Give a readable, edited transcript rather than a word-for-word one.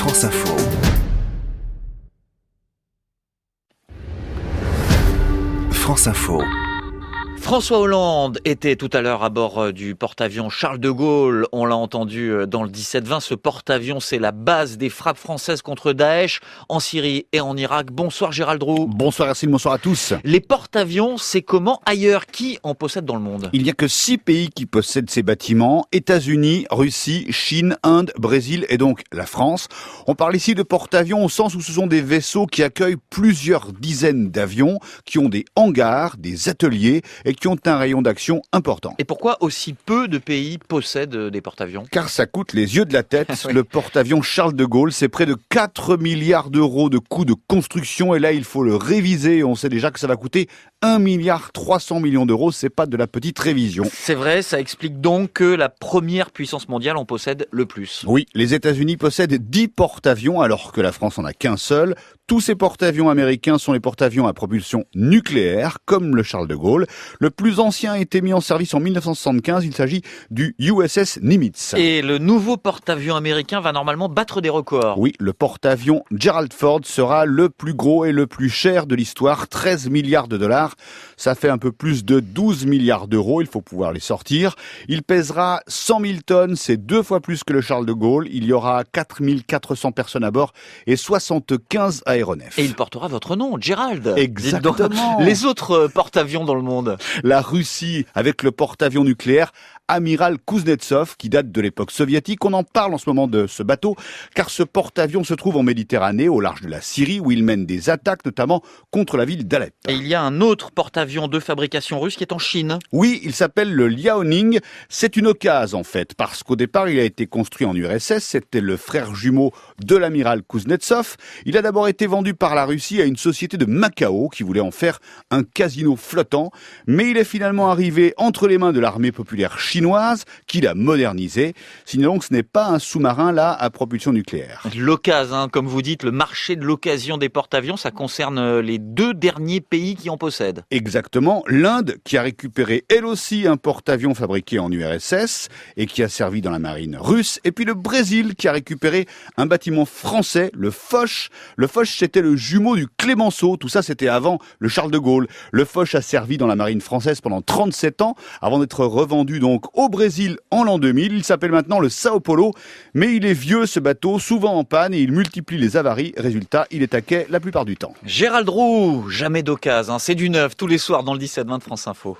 France Info. France Info. François Hollande était tout à l'heure à bord du porte-avions Charles de Gaulle. On l'a entendu dans le 17-20. Ce porte-avions, c'est la base des frappes françaises contre Daesh en Syrie et en Irak. Bonsoir Gérald Roux. Bonsoir Racine, bonsoir à tous. Les porte-avions, c'est comment ailleurs? Qui en possède dans le monde? Il n'y a que 6 pays qui possèdent ces bâtiments. États-Unis, Russie, Chine, Inde, Brésil et donc la France. On parle ici de porte-avions au sens où ce sont des vaisseaux qui accueillent plusieurs dizaines d'avions, qui ont des hangars, des ateliers et qui ont un rayon d'action important. Et pourquoi aussi peu de pays possèdent des porte-avions? Car ça coûte les yeux de la tête. Oui. Le porte-avions Charles de Gaulle, c'est près de 4 milliards d'euros de coûts de construction. Et là, il faut le réviser. On sait déjà que ça va coûter 1,3 milliard d'euros. C'est pas de la petite révision. C'est vrai, ça explique donc que la première puissance mondiale en possède le plus. Oui, les États-Unis possèdent 10 porte-avions alors que la France en a qu'un seul. Tous ces porte-avions américains sont les porte-avions à propulsion nucléaire, comme le Charles de Gaulle. Le plus ancien a été mis en service en 1975. Il s'agit du USS Nimitz. Et le nouveau porte-avions américain va normalement battre des records. Oui, le porte-avions Gerald Ford sera le plus gros et le plus cher de l'histoire, 13 milliards de dollars. Ça fait un peu plus de 12 milliards d'euros, il faut pouvoir les sortir. Il pèsera 100 000 tonnes, c'est 2 fois plus que le Charles de Gaulle. Il y aura 4 400 personnes à bord et 75 aéronefs. Et il portera votre nom, Gérald. Exactement. Dites donc, les autres porte-avions dans le monde. La Russie, avec le porte-avions nucléaire Amiral Kuznetsov, qui date de l'époque soviétique. On en parle en ce moment de ce bateau, car ce porte-avions se trouve en Méditerranée, au large de la Syrie, où il mène des attaques, notamment contre la ville d'Alep. Et il y a un autre porte-avions de fabrication russe qui est en Chine. Oui, il s'appelle le Liaoning. C'est une occasion, en fait, parce qu'au départ, il a été construit en URSS. C'était le frère jumeau de l'amiral Kuznetsov. Il a d'abord été vendu par la Russie à une société de Macao qui voulait en faire un casino flottant. Mais il est finalement arrivé entre les mains de l'armée populaire chinoise qui l'a modernisé. Sinon, donc, ce n'est pas un sous-marin là à propulsion nucléaire. L'occasion, comme vous dites, le marché de l'occasion des porte-avions, ça concerne les 2 derniers pays qui en possèdent. Exactement. L'Inde, qui a récupéré elle aussi un porte-avions fabriqué en URSS et qui a servi dans la marine russe. Et puis le Brésil, qui a récupéré un bâtiment français, le Foch. Le Foch, c'était le jumeau du Clémenceau. Tout ça, c'était avant le Charles de Gaulle. Le Foch a servi dans la marine française pendant 37 ans avant d'être revendu donc au Brésil en l'an 2000. Il s'appelle maintenant le Sao Paulo, mais il est vieux ce bateau, souvent en panne et il multiplie les avaries. Résultat, il est à quai la plupart du temps. Gérald Roux, jamais d'occasion, c'est du neuf tous les soirs dans le 17-20 de France Info.